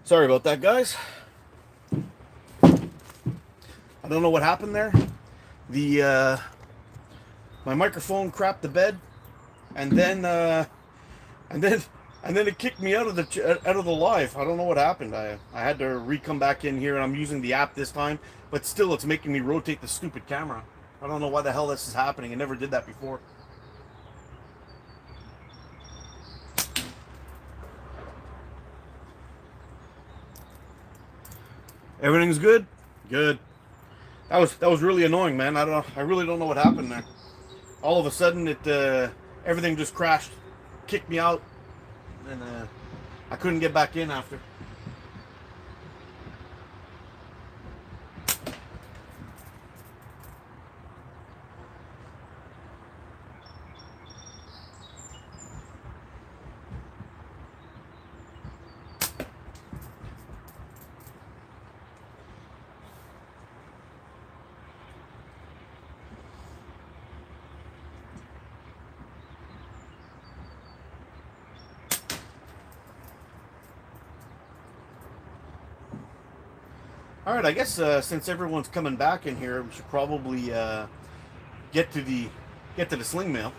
Sorry about that, guys. I don't know what happened there. The My microphone crapped the bed, and then and then and then it kicked me out of the live. I don't know what happened. I had to come back in here, and I'm using the app this time, but still, it's making me rotate the stupid camera. I don't know why the hell this is happening. It never did that before. Everything's good. Good. That was really annoying, man. I really don't know what happened there. All of a sudden, everything just crashed, kicked me out, and I couldn't get back in after. All right, I guess since everyone's coming back in here, we should probably get to the sling mail.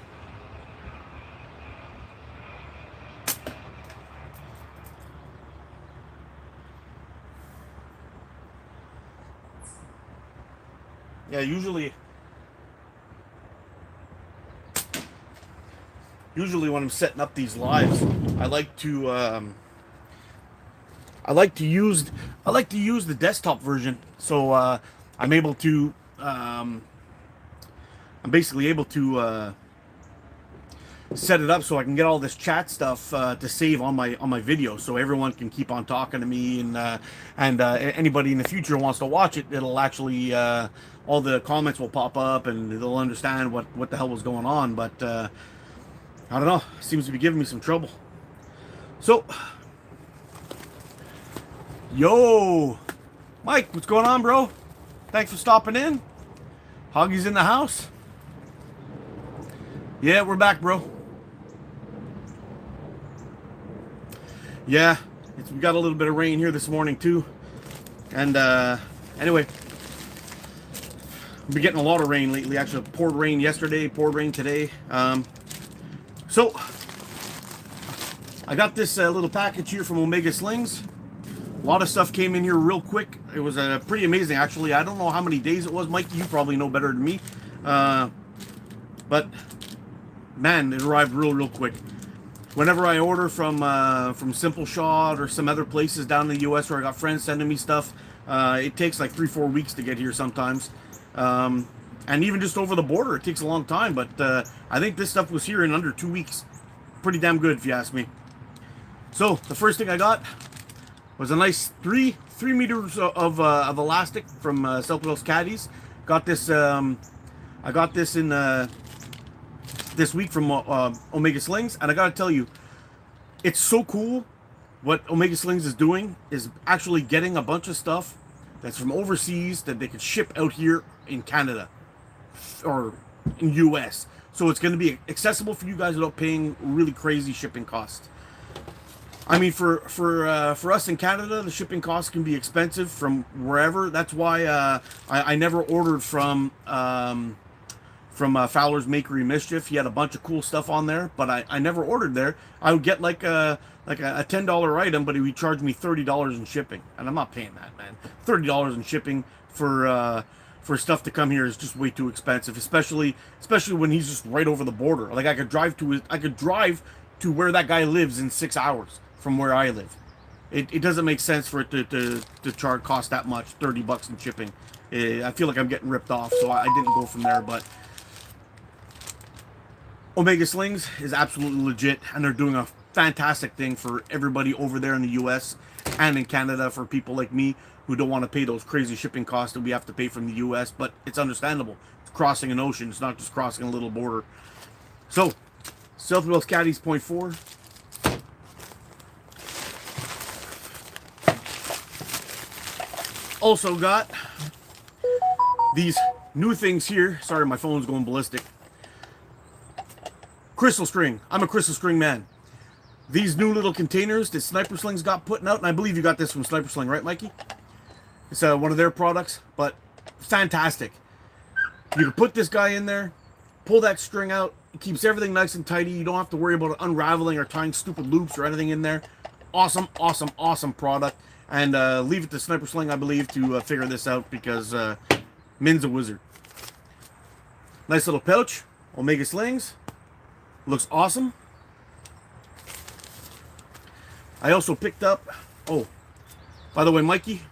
Yeah, usually when I'm setting up these lives, I like to I like to use the desktop version, so I'm able to I'm basically able to set it up so I can get all this chat stuff to save on my video, so everyone can keep on talking to me, and anybody in the future wants to watch it, it'll actually all the comments will pop up and they'll understand what the hell was going on. But I don't know, seems to be giving me some trouble. So, yo, Mike, what's going on, bro? Thanks for stopping in. Hoggy's in the house. Yeah, we're back, bro. Yeah, we got a little bit of rain here this morning too. And anyway, we've been getting a lot of rain lately. Actually, poured rain yesterday, poured rain today. So I got this little package here from Omega Slings. A lot of stuff came in here real quick. It was pretty amazing, actually. I don't know how many days it was, Mike. You probably know better than me. But man, it arrived real quick. Whenever I order from Simple Shot or some other places down in the U.S. where I got friends sending me stuff, it takes like 3-4 weeks to get here sometimes. And even just over the border, it takes a long time. But I think this stuff was here in under 2 weeks. Pretty damn good, if you ask me. So the first thing I got was a nice 3 meters of elastic from South Wales Caddies. Got this. I got this in this week from Omega Slings, and I gotta tell you, it's so cool. What Omega Slings is doing is actually getting a bunch of stuff that's from overseas that they could ship out here in Canada or in US. So it's going to be accessible for you guys without paying really crazy shipping costs. I mean, for us in Canada, the shipping costs can be expensive from wherever. That's why I never ordered from Fowler's Makery Mischief. He had a bunch of cool stuff on there, but I never ordered there. I would get like a $10 item, but he would charge me $30 in shipping, and I'm not paying that, man. $30 in shipping for stuff to come here is just way too expensive, especially when he's just right over the border. Like I could drive to where that guy lives in 6 hours from where I live. It doesn't make sense for it to cost that much, $30 in shipping. I feel like I'm getting ripped off, so I didn't go from there. But Omega Slings is absolutely legit, and they're doing a fantastic thing for everybody over there in the US and in Canada, for people like me who don't want to pay those crazy shipping costs that we have to pay from the US. But it's understandable. It's crossing an ocean. It's not just crossing a little border. So, South Wales Caddies .4. Also got these new things here. Sorry, my phone's going ballistic. Crystal string. I'm a crystal string man. these new little containers that Sniper Sling's got putting out, and I believe you got this from Sniper Sling, right, Mikey? It's one of their products, but fantastic. You can put this guy in there, pull that string out, it keeps everything nice and tidy. You don't have to worry about unraveling or tying stupid loops or anything in there. Awesome, awesome, awesome product. And leave it to Sniper Sling, I believe, to figure this out, because Min's a wizard. Nice little pouch, Omega Slings. Looks awesome. I also picked up, oh, by the way, Mikey,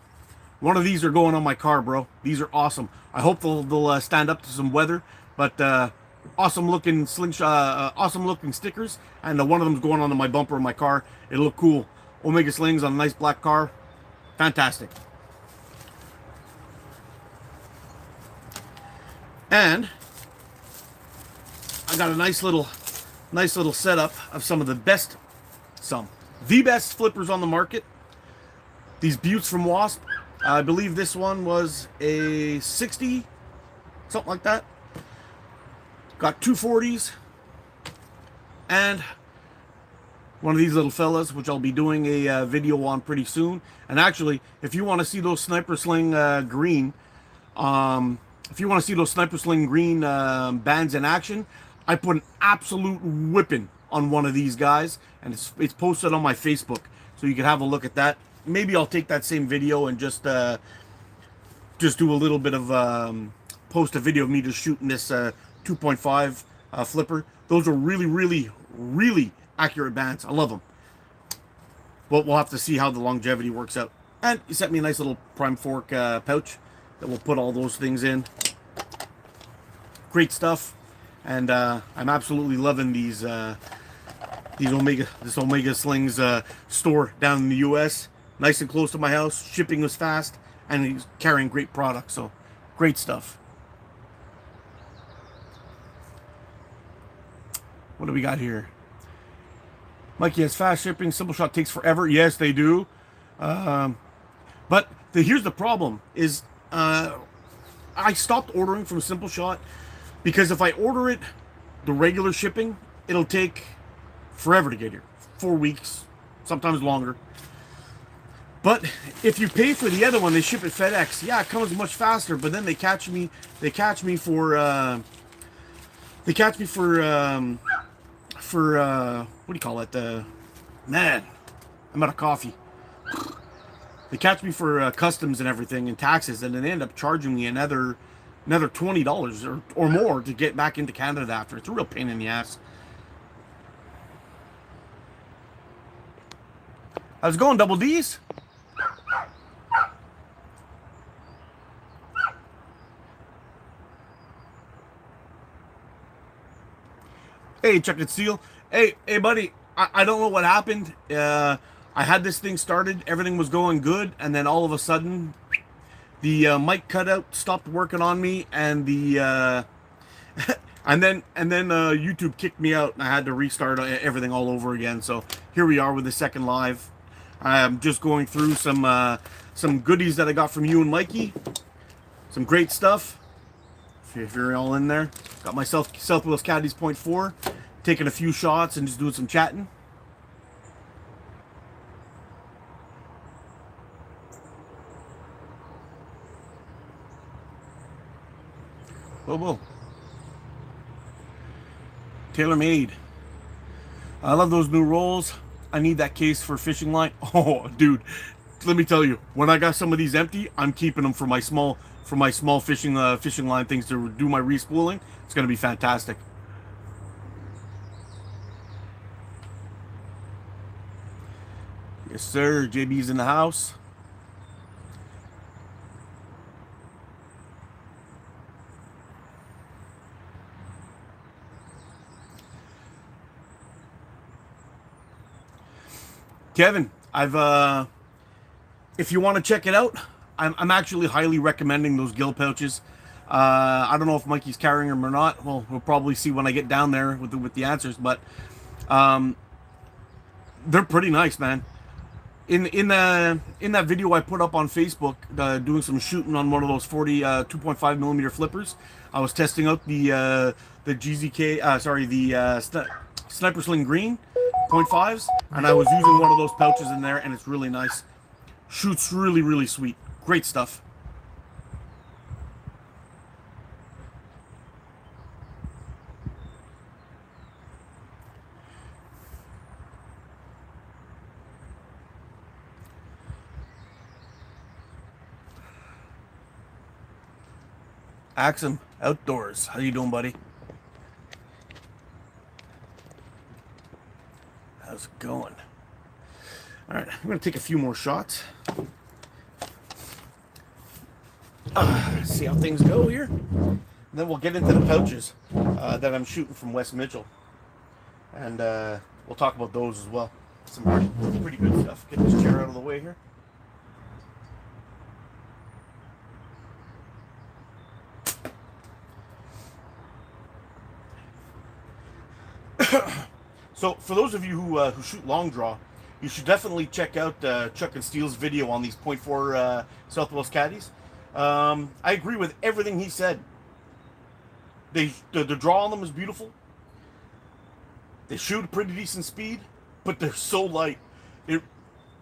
one of these are going on my car, bro. These are awesome. I hope they'll stand up to some weather, but awesome looking slingshot, awesome looking stickers, and one of them's going onto my bumper of my car. It'll look cool. Omega Slings on a nice black car. Fantastic. And I got a nice little setup of some of the best, the best flippers on the market. These Buttes from Wasp. I believe this one was a 60, something like that. Got 240s and one of these little fellas, which I'll be doing a video on pretty soon. And actually, if you want to see those Sniper Sling green, if you want to see those Sniper Sling green bands in action, I put an absolute whipping on one of these guys, and it's posted on my Facebook, so you can have a look at that. Maybe I'll take that same video and just do a little bit of post a video of me just shooting this 2.5 flipper. Those are really, really, really accurate bands. I love them. Well, we'll have to see how the longevity works out. And he sent me a nice little Prime Fork pouch that we'll put all those things in. Great stuff. And I'm absolutely loving this Omega Slings store down in the US. Nice and close to my house. Shipping was fast, and he's carrying great products. So great stuff. What do we got here? Mikey has fast shipping. Simple Shot takes forever. Yes, they do. But here's the problem: is I stopped ordering from Simple Shot because if I order it the regular shipping, it'll take forever to get here. 4 weeks, sometimes longer. But if you pay for the other one, they ship it FedEx. Yeah, it comes much faster. But then they catch me for what do you call it? Man, I'm out of coffee. They catch me for customs and everything and taxes, and then they end up charging me another $20 or more to get back into Canada after. It's a real pain in the ass. How's it going, Double D's? Hey, Chuck and Steel. Hey, buddy. I don't know what happened. I had this thing started. Everything was going good, and then all of a sudden, the mic cutout stopped working on me, and the and then YouTube kicked me out, and I had to restart everything all over again. So here we are with the second live. I'm just going through some goodies that I got from you and Mikey. Some great stuff. If you're all in there, got myself South Wales Caddies .4, taking a few shots and just doing some chatting. Whoa. TaylorMade. I love those new rolls. I need that case for fishing line. Oh, dude, let me tell you, when I got some of these empty, I'm keeping them for my small fishing line things to do my respooling. It's gonna be fantastic. Yes, sir. JB's in the house. Kevin, if you want to check it out, I'm actually highly recommending those gill pouches. I don't know if Mikey's carrying them or not. Well, we'll probably see when I get down there with the answers, but they're pretty nice, man. In that video I put up on Facebook, doing some shooting on one of those 2.5 millimeter flippers, I was testing out the GZK, the Sniper Sling Green. .5s, and I was using one of those pouches in there, and it's really nice. Shoots really, really sweet. Great stuff. Axum Outdoors. How you doing, buddy? How's it going? All right, I'm gonna take a few more shots. See how things go here. And then we'll get into the pouches that I'm shooting from West Mitchell. And we'll talk about those as well. Some pretty good stuff. Get this chair out of the way here. So for those of you who shoot long draw, you should definitely check out Chuck and Steele's video on these .4 South Wales Caddies. I agree with everything he said. The draw on them is beautiful. They shoot a pretty decent speed, but they're so light.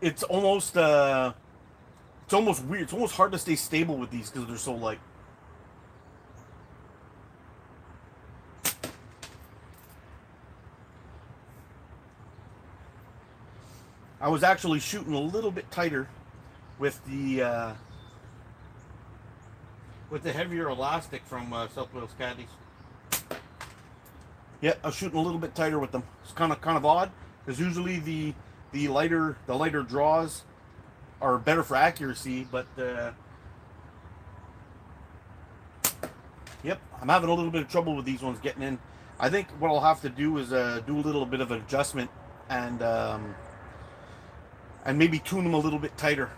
It's almost weird. It's almost hard to stay stable with these because they're so light. I was actually shooting a little bit tighter with the heavier elastic from South Wales Caddies. Yeah, I was shooting a little bit tighter with them. It's kind of odd because usually the lighter draws are better for accuracy, but yep, I'm having a little bit of trouble with these ones getting in. I think what I'll have to do is do a little bit of an adjustment and maybe tune them a little bit tighter.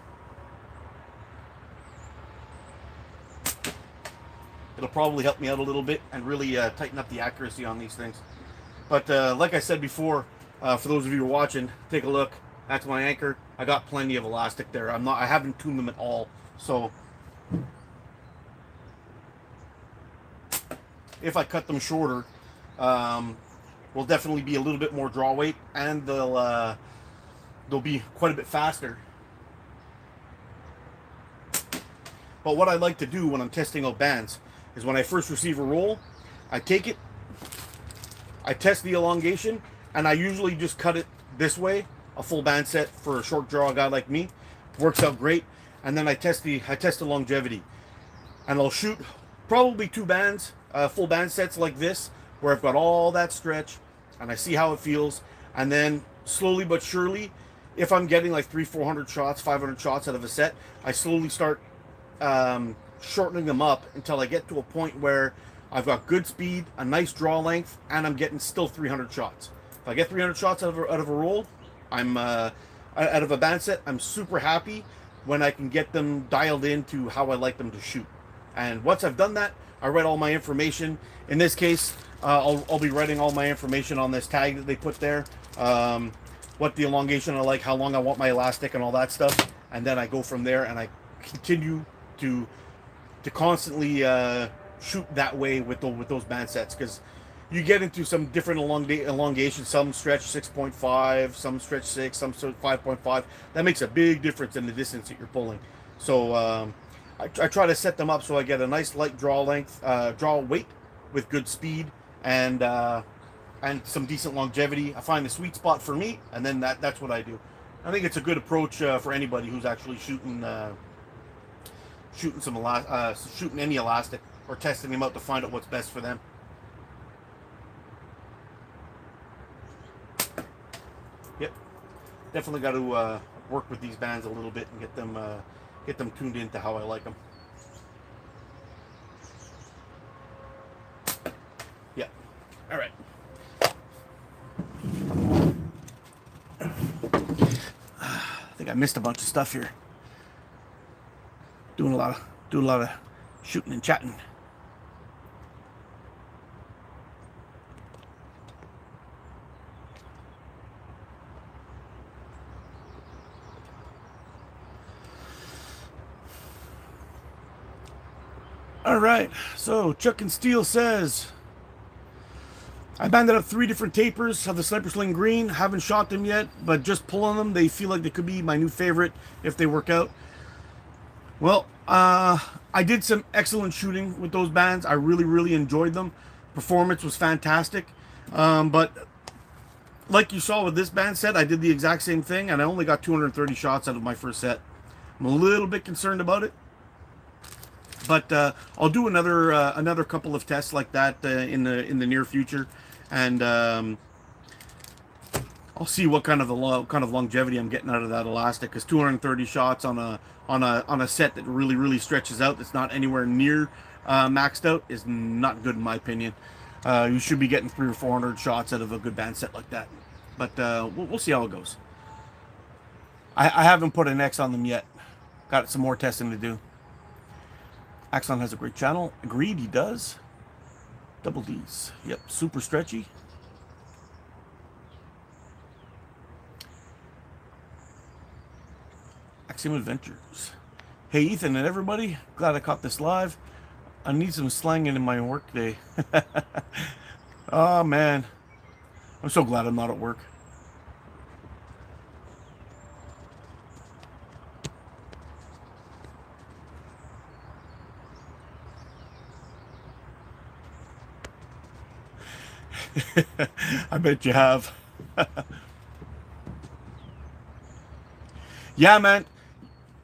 It'll probably help me out a little bit and really tighten up the accuracy on these things. But like I said before, for those of you who are watching, take a look. That's my anchor. I got plenty of elastic there. I haven't tuned them at all. So if I cut them shorter, will definitely be a little bit more draw weight, and they'll be quite a bit faster. But what I like to do when I'm testing out bands is when I first receive a roll, I take it, I test the elongation, and I usually just cut it this way, a full band set for a short draw guy like me. Works out great. And then I test the longevity. And I'll shoot probably 2 bands, full band sets like this, where I've got all that stretch, and I see how it feels. And then slowly but surely, if I'm getting like 300-400 shots, 500 shots out of a set, I slowly start shortening them up until I get to a point where I've got good speed, a nice draw length, and I'm getting still 300 shots. If I get 300 shots out of a roll, I'm out of a band set, I'm super happy when I can get them dialed into how I like them to shoot. And once I've done that, I write all my information. In this case, I'll be writing all my information on this tag that they put there. What the elongation I like, how long I want my elastic, and all that stuff. And then I go from there, and I continue to constantly shoot that way with those band sets, because you get into some different elongation. Some stretch 6.5, some stretch 6, some 5.5. That makes a big difference in the distance that you're pulling. So I try to set them up so I get a nice light draw length, draw weight with good speed, and some decent longevity. I find the sweet spot for me, and then that's what I do. I think it's a good approach for anybody who's actually shooting any elastic, or testing them out to find out what's best for them. Yep, definitely got to work with these bands a little bit and get them tuned into how I like them. Yeah. All right. I think I missed a bunch of stuff here. Doing a lot of shooting and chatting. All right, so Chuck and Steele says, I banded up 3 different tapers of the Sniper Sling Green. Haven't shot them yet, but just pulling them, they feel like they could be my new favorite if they work out. Well, I did some excellent shooting with those bands. I really, really enjoyed them. Performance was fantastic. But like you saw with this band set, I did the exact same thing, and I only got 230 shots out of my first set. I'm a little bit concerned about it. But I'll do another couple of tests like that in the near future, and I'll see what kind of longevity I'm getting out of that elastic. Because 230 shots on a set that really stretches out, that's not anywhere near maxed out, is not good in my opinion. You should be getting 300 or 400 shots out of a good band set like that. But we'll see how it goes. I haven't put an X on them yet. Got some more testing to do. Axon has a great channel. Agreed, he does. Double D's. Yep, super stretchy. Axiom Adventures. Hey, Ethan and everybody. Glad I caught this live. I need some slanging in my work day. Oh, man. I'm so glad I'm not at work. I bet you have. Yeah, man.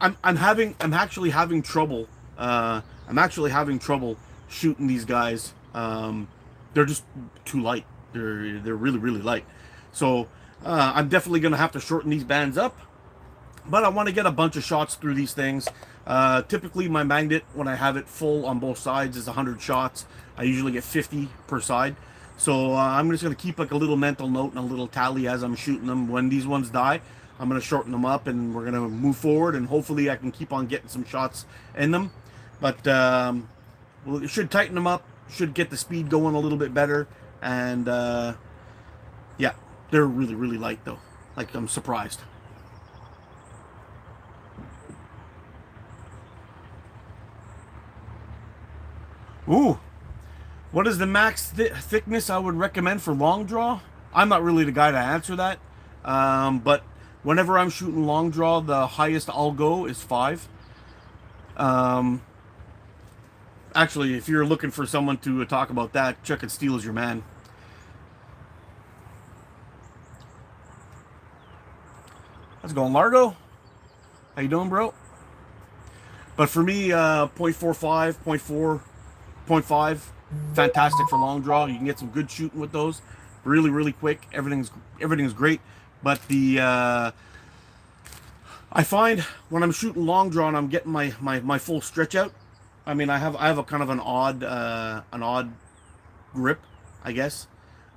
I'm actually having trouble. I'm actually having trouble shooting these guys. They're just too light. They're really light. So I'm definitely gonna have to shorten these bands up. But I want to get a bunch of shots through these things. Typically, my magnet, when I have it full on both sides, is 100 shots. I usually get 50 per side. So I'm just going to keep like a little mental note and a little tally as I'm shooting them. When these ones die, I'm going to shorten them up and we're going to move forward. And hopefully I can keep on getting some shots in them. But well, it should tighten them up. Should get the speed going a little bit better. And yeah, they're really light though. Like, I'm surprised. Ooh. What is the max thickness I would recommend for long draw? I'm not really the guy to answer that. But whenever I'm shooting long draw, the highest I'll go is 5. Actually, if you're looking for someone to talk about that, Chuck and Steel is your man. How's it going, Largo? How you doing, bro? But for me, 0.45, 0.4, 0.5, fantastic for long draw. You can get some good shooting with those. Really quick. Everything's great. But the I find when I'm shooting long draw and I'm getting my full stretch out. I mean, I have a kind of an odd grip, I guess.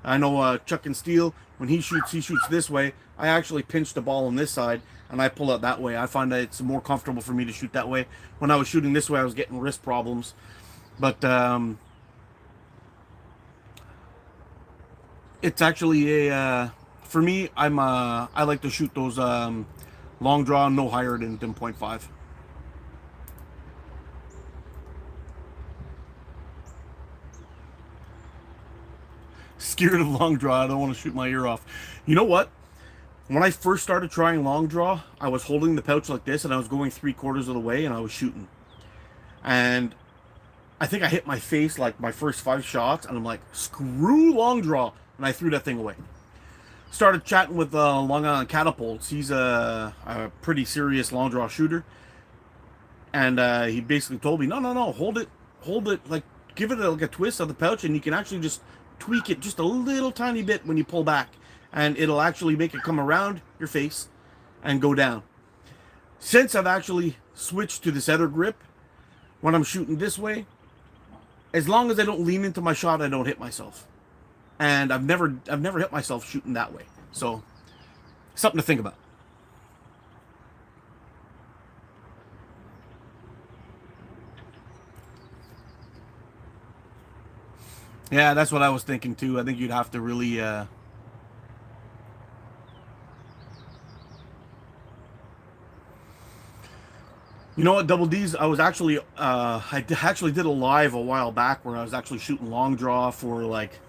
I know Chuck and Steel, when he shoots this way. I actually pinch the ball on this side and I pull out that way. I find that it's more comfortable for me to shoot that way. When I was shooting this way, I was getting wrist problems. But it's actually a for me. I like to shoot those long draw no higher than 0.5. Scared of long draw. I don't want to shoot my ear off. You know what? When I first started trying long draw, I was holding the pouch like this and I was going 3/4 of the way and I was shooting. And I think I hit my face like my first 5 shots and I'm like, screw long draw. And I threw that thing away. Started chatting with Long Island Catapults. He's a pretty serious long draw shooter. And he basically told me, no, hold it, like give it like a twist of the pouch and you can actually just tweak it just a little tiny bit when you pull back. And it'll actually make it come around your face and go down. Since I've actually switched to this other grip, when I'm shooting this way, as long as I don't lean into my shot, I don't hit myself. And I've never hit myself shooting that way. So, something to think about. Yeah, that's what I was thinking too. I think you'd have to really you know what, Double D's, I was actually I actually did a live a while back where I was actually shooting long draw for like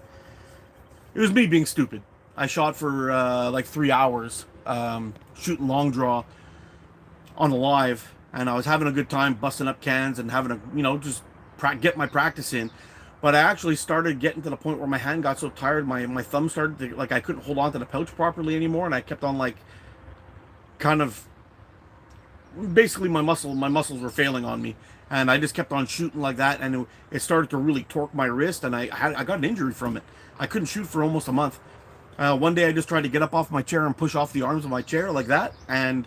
It was me being stupid. I shot for like 3 hours, shooting long draw on a live, and I was having a good time busting up cans and having a, just get my practice in. But I actually started getting to the point where my hand got so tired, my thumb started to, like, I couldn't hold on to the pouch properly anymore, and I kept on, like, kind of, basically my muscles were failing on me, and I just kept on shooting like that, and it started to really torque my wrist, and I got an injury from it. I couldn't shoot for almost a month. One day I just tried to get up off my chair and push off the arms of my chair like that, and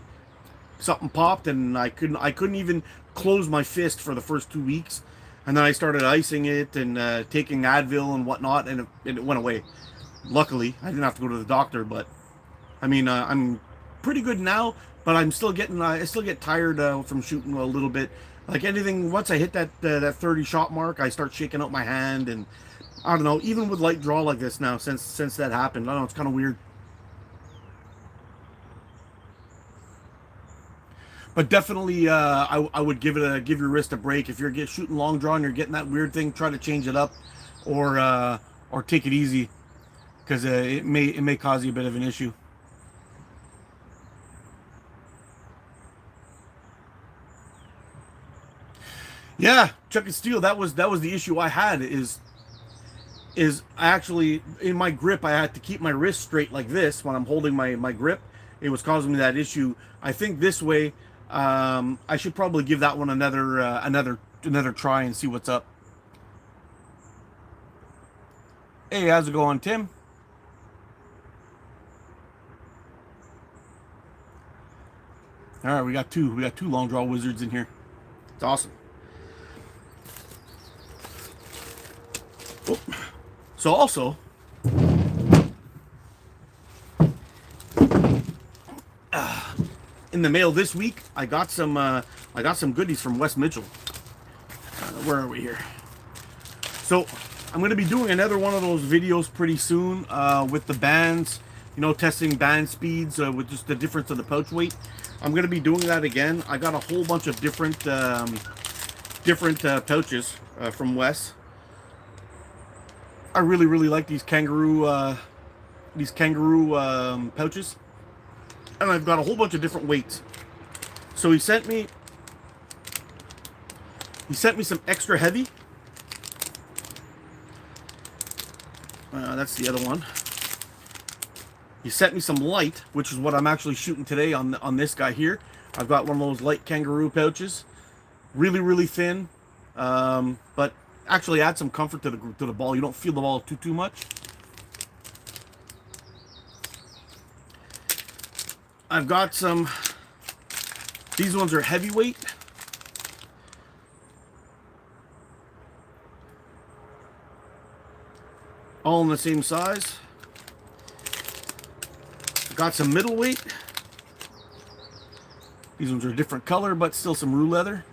something popped, and I couldn't even close my fist for the first 2 weeks, and then I started icing it and taking Advil and whatnot, and it went away. Luckily, I didn't have to go to the doctor, but I mean, I'm pretty good now, but I'm still getting I still get tired from shooting a little bit. Like anything, once I hit that 30 shot mark, I start shaking out my hand, and I don't know. Even with light draw like this now, since that happened, I don't know. It's kind of weird. But definitely, I would give your wrist a break if you're shooting long draw and you're getting that weird thing. Try to change it up, or take it easy, because it may cause you a bit of an issue. Yeah, Chuck and Steel. That was the issue I had. Is I actually, in my grip, I had to keep my wrist straight like this when I'm holding my grip. It was causing me that issue. I think this way, I should probably give that one another try and see what's up. Hey, how's it going, Tim? All right, we got two long draw wizards in here. It's awesome. Oh. So also, in the mail this week, I got some goodies from Wes Mitchell. Where are we here? So I'm going to be doing another one of those videos pretty soon with the bands, testing band speeds with just the difference of the pouch weight. I'm going to be doing that again. I got a whole bunch of different pouches from Wes. I really, really like these kangaroo pouches, and I've got a whole bunch of different weights. So he sent me some extra heavy. That's the other one. He sent me some light, which is what I'm actually shooting today on this guy here. I've got one of those light kangaroo pouches, really, really thin, but actually add some comfort to the ball. You don't feel the ball too much. I've got some. These ones are heavyweight. All in the same size. Got some middleweight. These ones are a different color, but still some rue leather.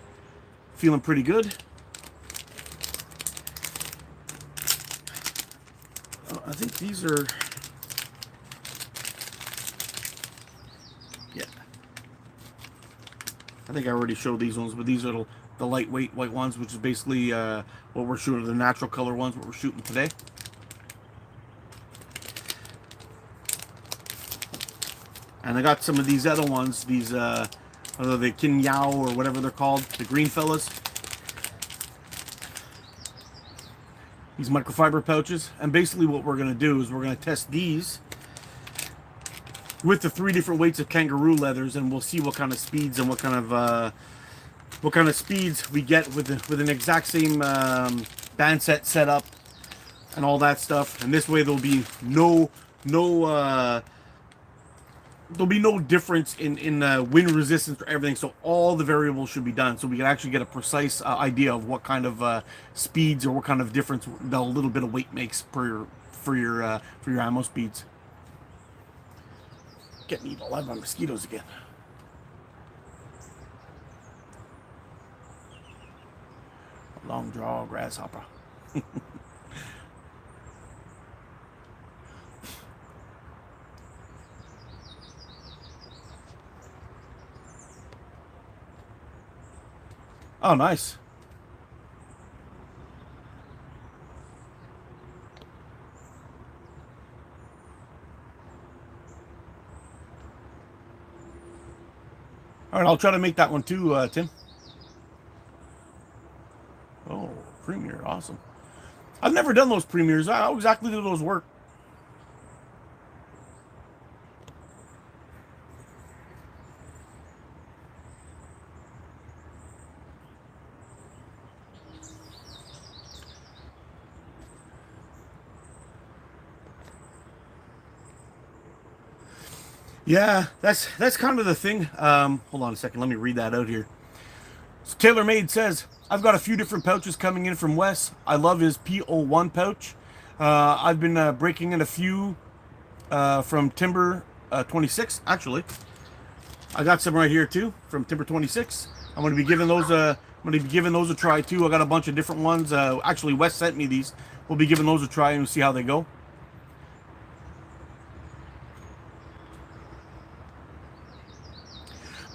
Feeling pretty good. I think these are. Yeah. I think I already showed these ones, but these are the lightweight white ones, which is basically what we're shooting, the natural color ones, what we're shooting today. And I got some of these other ones, these, the Kin Yao or whatever they're called, the green fellas. These microfiber pouches. And basically what we're going to do is we're going to test these with the 3 different weights of kangaroo leathers, and we'll see what kind of speeds and what kind of speeds we get with an exact same band set up and all that stuff. And this way there'll be no difference in wind resistance or everything, so all the variables should be done, so we can actually get a precise idea of what kind of speeds or what kind of difference the little bit of weight makes for your ammo speeds. Getting eaten alive by mosquitoes again. Long draw grasshopper. Oh, nice. All right, I'll try to make that one too, Tim. Oh, Premiere, awesome. I've never done those premieres. How exactly do those work? Yeah, that's kind of the thing. Hold on a second. Let me read that out here. So TaylorMade says, I've got a few different pouches coming in from Wes. I love his P01 pouch. I've been breaking in a few from Timber 26, actually. I got some right here too from Timber 26. I'm going to be giving those a try too. I got a bunch of different ones. Actually, Wes sent me these. We'll be giving those a try and see how they go.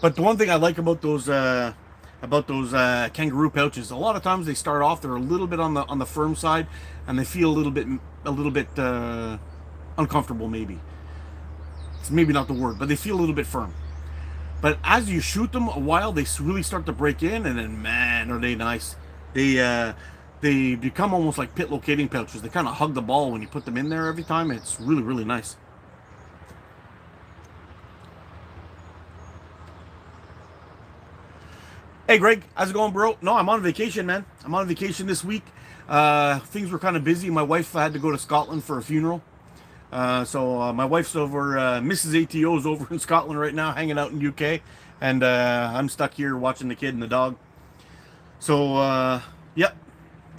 But the one thing I like about those kangaroo pouches, a lot of times they start off, they're a little bit on the firm side, and they feel a little bit uncomfortable. Maybe it's maybe not the word, but they feel a little bit firm. But as you shoot them a while, they really start to break in, and then man, are they nice. They become almost like pit locating pouches. They kind of hug the ball when you put them in there every time. It's really, really nice. Hey Greg, how's it going, bro? No, I'm on vacation, man. I'm on vacation this week. Things were kind of busy. My wife had to go to Scotland for a funeral. So my wife's over, Mrs. ATO's over in Scotland right now, hanging out in UK, and I'm stuck here watching the kid and the dog. So yep,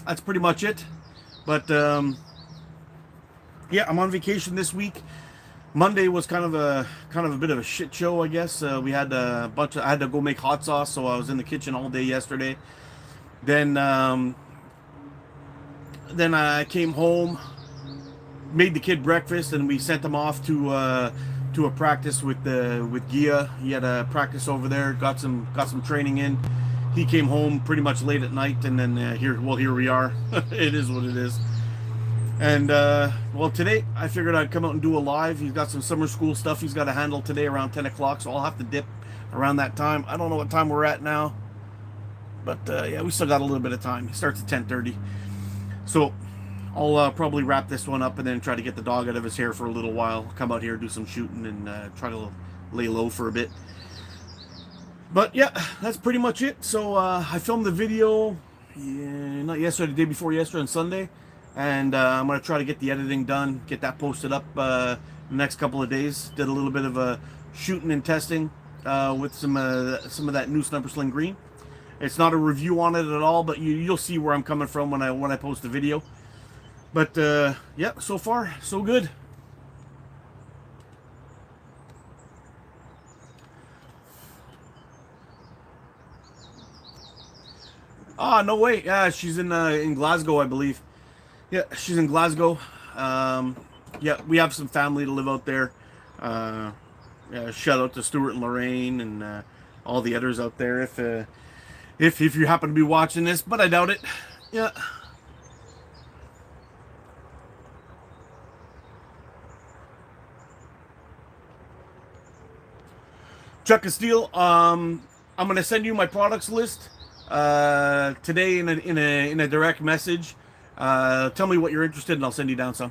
that's pretty much it. But yeah, I'm on vacation this week. Monday was kind of a bit of a shit show, I guess. We had a bunch of I had to go make hot sauce, so I was in the kitchen all day yesterday. Then then I came home, made the kid breakfast, and we sent him off to a practice with Gia. He had a practice over there, got some training in. He came home pretty much late at night, and then here we are. It is what it is. And well, today I figured I'd come out and do a live. He's got some summer school stuff he's got to handle today around 10 o'clock, so I'll have to dip around that time. I don't know what time we're at now, but yeah, we still got a little bit of time. He starts at 10:30, so I'll probably wrap this one up and then try to get the dog out of his hair for a little while. Come out here, do some shooting, and try to lay low for a bit. But yeah, that's pretty much it. So I filmed the video, not yesterday, the day before yesterday, on Sunday. And I'm going to try to get the editing done, get that posted up the next couple of days. Did a little bit of shooting and testing with some of that new Sniper Sling Green. It's not a review on it at all, but you'll see where I'm coming from when I post the video. But yeah, so far so good. Ah, no way. Yeah, she's in Glasgow, I believe. Yeah, she's in Glasgow. Yeah, we have some family to live out there. Yeah, shout out to Stuart and Lorraine and all the others out there. If you happen to be watching this, but I doubt it. Yeah. Chuck of Steel. I'm gonna send you my products list today in a direct message. Tell me what you're interested in. I'll send you down some.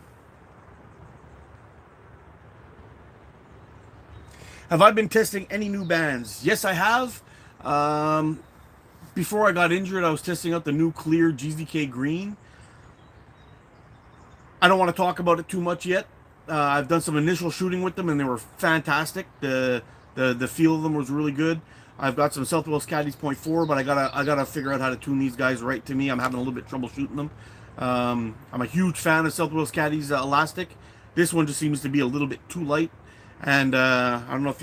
Have I been testing any new bands? Yes, I have. Before I got injured, I was testing out the new Clear GZK Green. I don't want to talk about it too much yet. I've done some initial shooting with them, and they were fantastic. The feel of them was really good. I've got some Southwest Caddies .4, but I gotta figure out how to tune these guys right to me. I'm having a little bit of trouble shooting them. I'm a huge fan of Southwest Caddies Elastic. This one just seems to be a little bit too light. And I don't know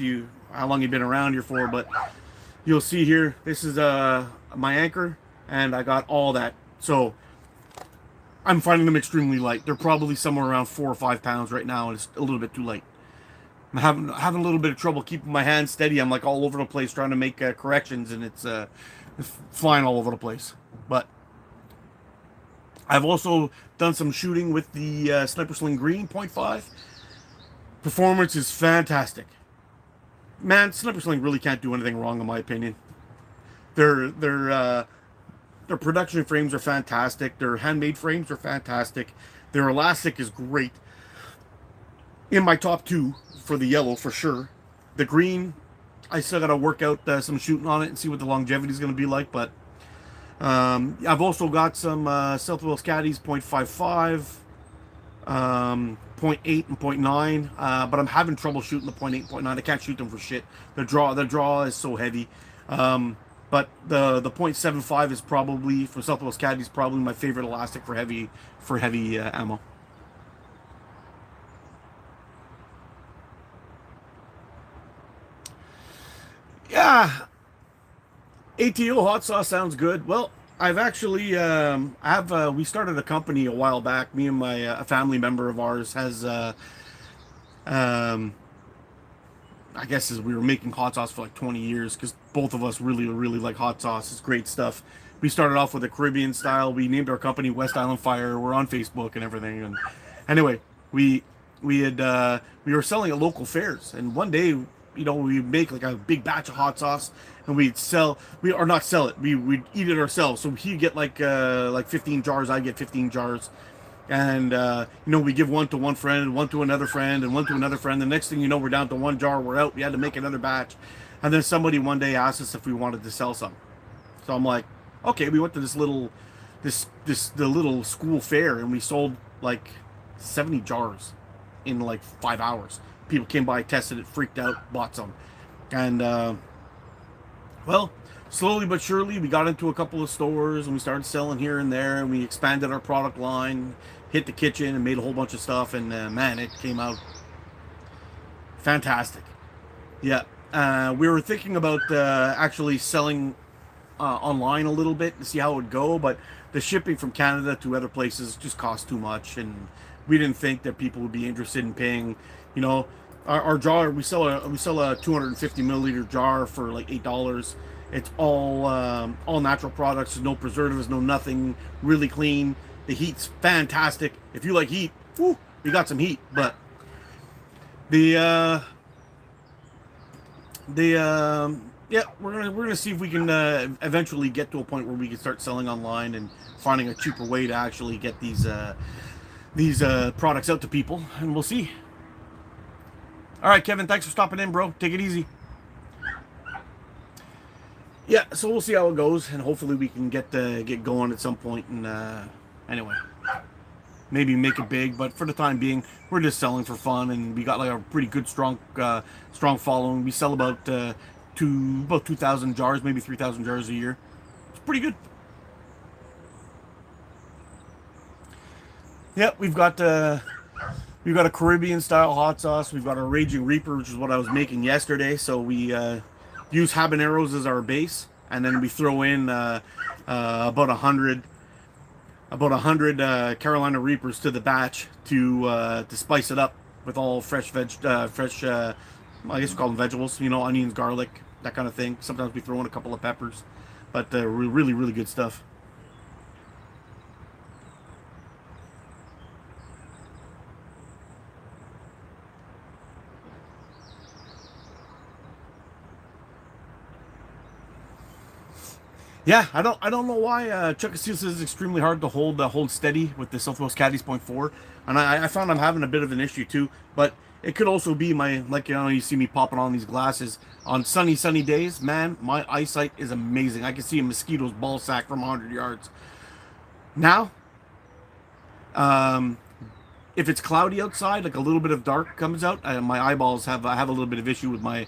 how long you've been around here for, but you'll see here, this is my anchor, and I got all that. So I'm finding them extremely light. They're probably somewhere around 4 or 5 pounds right now, and it's a little bit too light. I'm having a little bit of trouble keeping my hand steady. I'm like all over the place trying to make corrections, and it's flying all over the place. But I've also done some shooting with the Sniper Sling Green .5. Performance is fantastic. Man, Sniper Sling really can't do anything wrong in my opinion. Their their production frames are fantastic. Their handmade frames are fantastic. Their elastic is great. In my top two for the yellow for sure. The green, I still got to work out some shooting on it and see what the longevity is going to be like. But I've also got some South Wales Caddies .55, .8 and .9, but I'm having trouble shooting the .8, .9. I can't shoot them for shit. The draw is so heavy. But the .75 is probably from South Wales Caddies probably my favorite elastic for heavy ammo. Yeah, ATO hot sauce sounds good. Well, I've actually we started a company a while back. Me and my a family member of ours has um, I guess as we were making hot sauce for like 20 years because both of us really like hot sauce. It's great stuff. We started off with a Caribbean style. We named our company West Island Fire. We're on Facebook and everything. And anyway, we were selling at local fairs, and one day, we make like a big batch of hot sauce, and we or not sell it. We'd eat it ourselves. So he'd get like 15 jars. I get 15 jars, and we give one to one friend, one to another friend, and one to another friend. The next thing you know, we're down to one jar. We're out. We had to make another batch, and then somebody one day asked us if we wanted to sell some. So I'm like, okay. We went to the little school fair, and we sold like 70 jars in like 5 hours. People came by, tested it, freaked out, bought some, and well, slowly but surely, we got into a couple of stores and we started selling here and there, and we expanded our product line, hit the kitchen, and made a whole bunch of stuff. And man, it came out fantastic. Yeah, we were thinking about actually selling online a little bit to see how it would go, but the shipping from Canada to other places just cost too much, and we didn't think that people would be interested in paying. Our jar, we sell a 250 milliliter jar for like $8. It's all natural products. There's no preservatives, no nothing. Really clean. The heat's fantastic. If you like heat, whoo, you got some heat. But yeah, we're gonna see if we can eventually get to a point where we can start selling online and finding a cheaper way to actually get these products out to people, and we'll see. All right, Kevin, thanks for stopping in, bro. Take it easy. Yeah, so we'll see how it goes, and hopefully we can get going at some point. And anyway, maybe make it big, but for the time being, we're just selling for fun, and we got like a pretty good strong following. We sell about 2,000 jars, maybe 3,000 jars a year. It's pretty good. Yeah, we've got a Caribbean style hot sauce. We've got a Raging Reaper, which is what I was making yesterday. So we use habaneros as our base, and then we throw in about 100 Carolina Reapers to the batch to spice it up with all fresh I guess we call them vegetables. Onions, garlic, that kind of thing. Sometimes we throw in a couple of peppers, but really good stuff. Yeah, I don't know why Chukka is extremely hard to hold steady with the South Wales Caddies .4, and I found I'm having a bit of an issue too. But it could also be you see me popping on these glasses on sunny days. Man, my eyesight is amazing. I can see a mosquito's ball sack from 100 yards. Now, if it's cloudy outside, like a little bit of dark comes out, my eyeballs I have a little bit of issue with my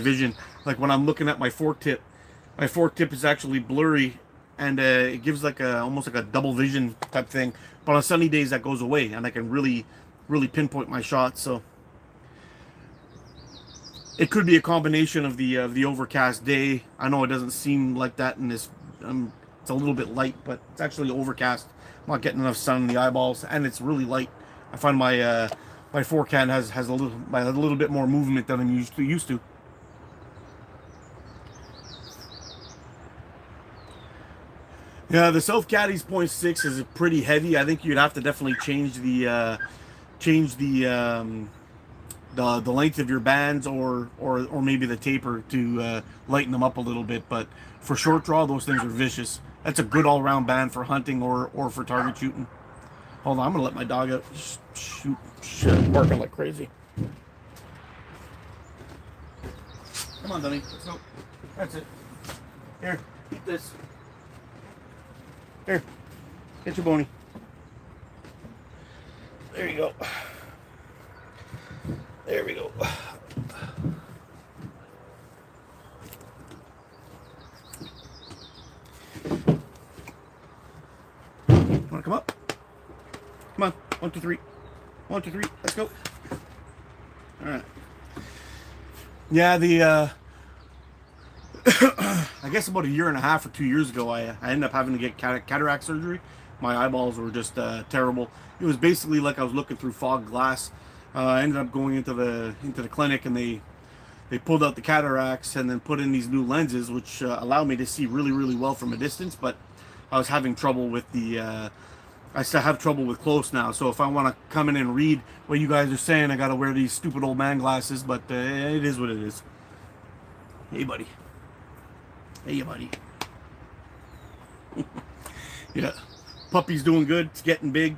vision. Like when I'm looking at my fork tip. My fork tip is actually blurry, and it gives almost like a double vision type thing. But on sunny days, that goes away, and I can really pinpoint my shots. So it could be a combination of the overcast day. I know it doesn't seem like that in this. It's a little bit light, but it's actually overcast. I'm not getting enough sun in the eyeballs, and it's really light. I find my forehand has a little bit more movement than I'm used to. Yeah, the South Caddies .6 is pretty heavy. I think you'd have to definitely change the the length of your bands or maybe the taper to lighten them up a little bit. But for short draw, those things are vicious. That's a good all around band for hunting or for target shooting. Hold on, I'm gonna let my dog out. Shoot, shit, barking like crazy. Come on, Dunny, let's go. That's it. Here, eat this. Here, get your bony. There you go. There we go. Wanna come up? Come on. 1, 2, 3. 1, 2, 3. Let's go. All right. Yeah, I guess about a year and a half or 2 years ago, I ended up having to get cataract surgery. My eyeballs were just terrible. It was basically like I was looking through fog glass. I ended up going into the clinic, and they pulled out the cataracts and then put in these new lenses, which allow me to see really, really well from a distance. But I was having trouble with I still have trouble with close now. So if I want to come in and read what you guys are saying, I got to wear these stupid old man glasses. But it is what it is. Hey, buddy. Hey, buddy. Yeah. Puppy's doing good. It's getting big.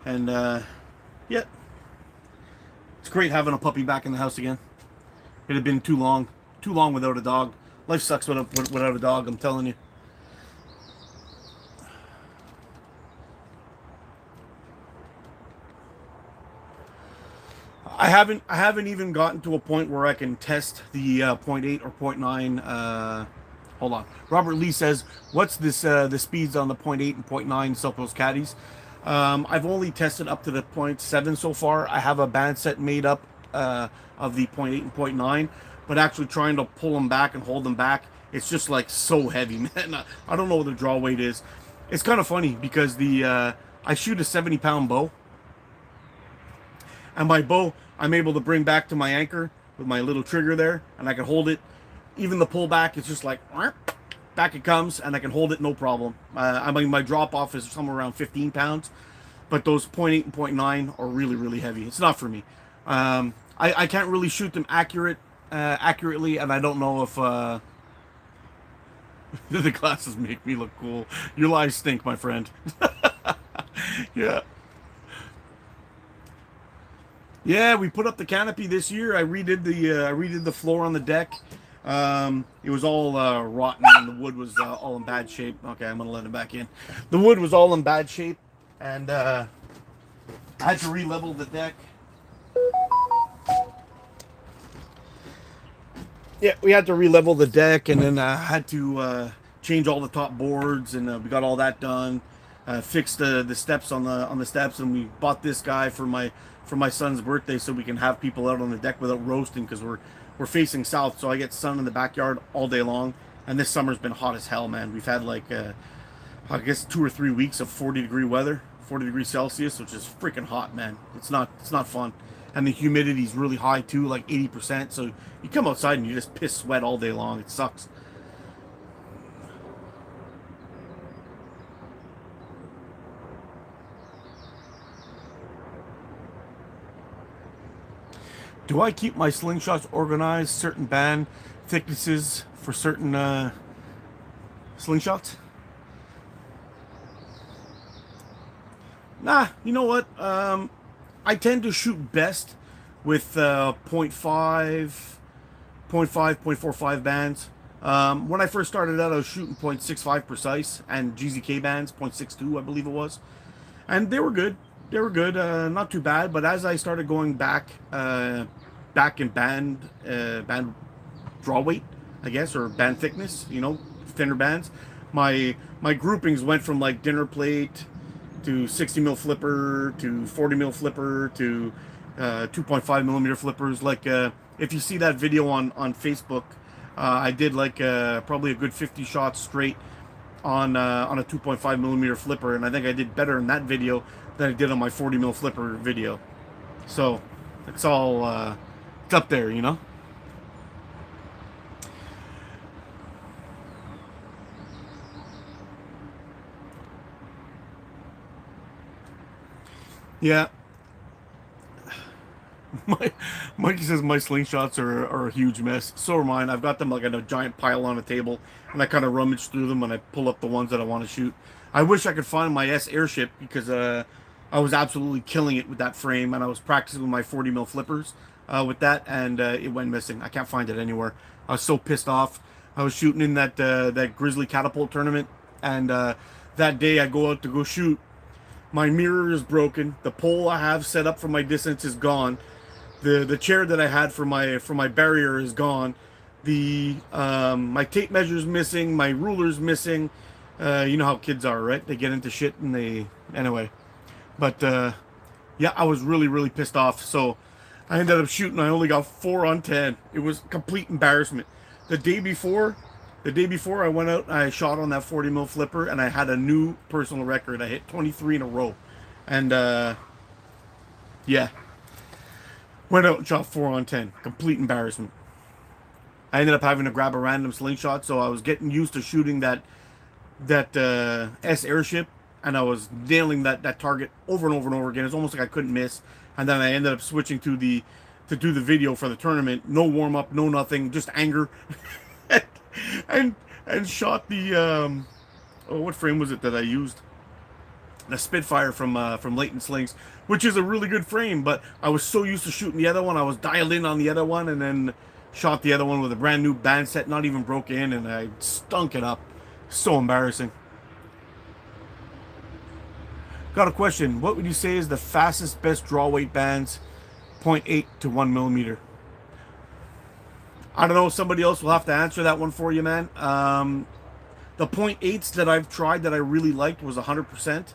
And, yeah. It's great having a puppy back in the house again. It had been too long without a dog. Life sucks without a dog, I'm telling you. I haven't even gotten to a point where I can test the 0.8 or 0.9. Hold on. Robert Lee says, "What's this? The speeds on the 0.8 and 0.9 Silk Roast Caddies?" I've only tested up to the 0.7 so far. I have a band set made up of the 0.8 and 0.9, but actually trying to pull them back and hold them back, it's just like so heavy, man. I don't know what the draw weight is. It's kind of funny because I shoot a 70-pound bow, and my bow I'm able to bring back to my anchor with my little trigger there, and I can hold it. Even the pullback is just like back it comes, and I can hold it no problem. I mean, my drop off is somewhere around 15 pounds, but those 0.8 and 0.9 are really, really heavy. It's not for me. I can't really shoot them accurately, and I don't know if the glasses make me look cool. Your lies stink, my friend. Yeah. Yeah, we put up the canopy this year. I redid the floor on the deck. It was all rotten, and the wood was all in bad shape. Okay, I'm gonna let him back in. The wood was all in bad shape, and I had to re-level the deck. Yeah, we had to re-level the deck, and then I had to change all the top boards, and we got all that done. Fixed the steps on the steps, and we bought this guy for my son's birthday so we can have people out on the deck without roasting, because we're facing south, so I get sun in the backyard all day long. And this summer's been hot as hell, man. We've had like I guess 2 or 3 weeks of 40-degree weather, 40 degrees Celsius, which is freaking hot, man. It's not fun. And the humidity's really high too, like 80%. So you come outside and you just piss sweat all day long. It sucks. Do I keep my slingshots organized, certain band thicknesses for certain slingshots? Nah, you know what? I tend to shoot best with 0.5, 0.45 bands. When I first started out, I was shooting 0.65 precise and GZK bands, 0.62, I believe it was. And they were good. They were good, not too bad. But as I started going back in band draw weight, I guess, or band thickness, thinner bands, my groupings went from like dinner plate to 60 mil flipper to 40 mil flipper to 2.5 millimeter flippers. Like if you see that video on Facebook, I did like probably a good 50 shots straight on a 2.5 millimeter flipper, and I think I did better in that video than I did on my 40 mil flipper video. So it's all it's up there, Yeah. My Mikey says my slingshots are a huge mess. So are mine. I've got them like in a giant pile on a table, and I kind of rummage through them and I pull up the ones that I want to shoot. I wish I could find my S airship because I was absolutely killing it with that frame, and I was practicing with my 40 mil flippers with that, and it went missing. I can't find it anywhere. I was so pissed off. I was shooting in that Grizzly Catapult tournament, and that day I go out to go shoot. My mirror is broken. The pole I have set up for my distance is gone. The chair that I had for my barrier is gone. The my tape measure's missing. My ruler's missing. You know how kids are, right? They get into shit and they anyway. But yeah, I was really pissed off. So I ended up shooting. I only got 4 on 10. It was complete embarrassment. The day before I went out, I shot on that 40 mil flipper, and I had a new personal record. I hit 23 in a row, and yeah, went out and shot 4 on 10. Complete embarrassment. I ended up having to grab a random slingshot, so I was getting used to shooting that S airship, and I was nailing that target over and over and over again. It's almost like I couldn't miss. And then I ended up switching to do the video for the tournament. No warm up, no nothing, just anger, and shot the what frame was it that I used? The Spitfire from Leighton Slings, which is a really good frame. But I was so used to shooting the other one, I was dialed in on the other one, and then shot the other one with a brand new band set, not even broke in, and I stunk it up. So embarrassing. Got a question. What would you say is the fastest, best draw weight bands, 0.8 to 1 millimeter? I don't know. Somebody else will have to answer that one for you, man. The 0.8s that I've tried that I really liked was 100%.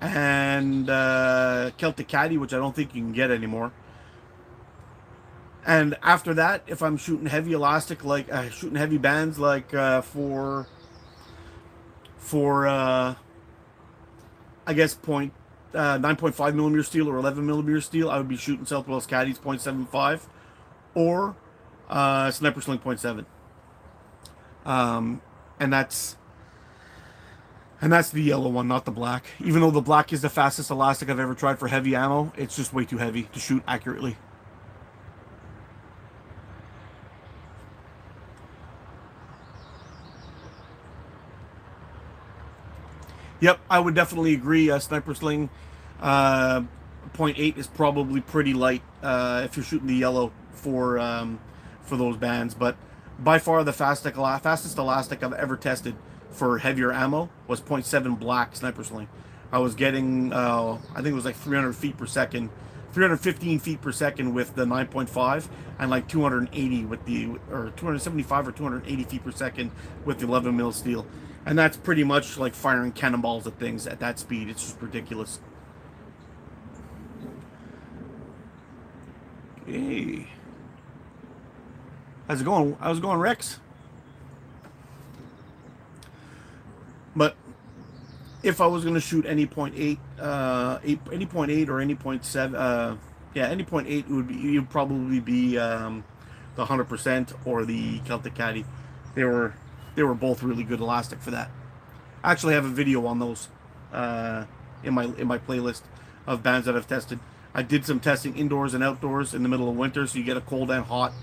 And Celtic Caddy, which I don't think you can get anymore. And after that, if I'm shooting heavy elastic, like shooting heavy bands, like for I guess 9.5 millimeter steel or 11 millimeter steel, I would be shooting Southwest Caddies 0.75 or Sniper Sling 0.7. And that's the yellow one, not the black. Even though the black is the fastest elastic I've ever tried for heavy ammo, it's just way too heavy to shoot accurately. Yep, I would definitely agree. Sniper Sling 0.8 is probably pretty light if you're shooting the yellow for those bands. But by far the fastest elastic I've ever tested for heavier ammo was 0.7 black Sniper Sling. I was getting, I think it was like 300 feet per second, 315 feet per second with the 9.5, and like 280 with or 275 or 280 feet per second with the 11 mil steel. And that's pretty much like firing cannonballs at things at that speed. It's just ridiculous. Okay. How's it going? How's it going, Rex? But if I was going to shoot any 0.8, any 0.8 or any 0.7, yeah, any 0.8, it would probably be the 100% or the Celtic Caddy. They were both really good elastic for that. I actually have a video on those in my playlist of bands that I've tested. I did some testing indoors and outdoors in the middle of winter, so you get a cold and hot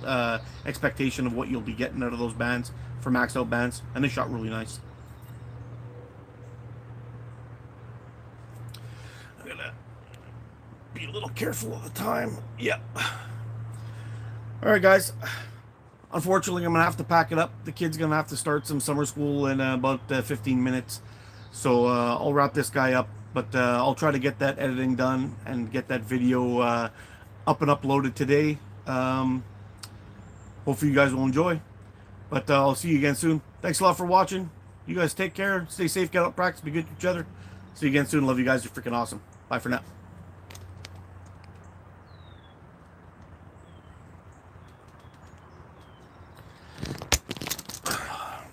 expectation of what you'll be getting out of those bands for maxed out bands, and they shot really nice. I'm gonna be a little careful of the time. Yep. All right, guys. Unfortunately, I'm going to have to pack it up. The kid's going to have to start some summer school in about 15 minutes. So I'll wrap this guy up. But I'll try to get that editing done and get that video up and uploaded today. Hopefully you guys will enjoy. But I'll see you again soon. Thanks a lot for watching. You guys take care. Stay safe. Get out, practice. Be good to each other. See you again soon. Love you guys. You're freaking awesome. Bye for now.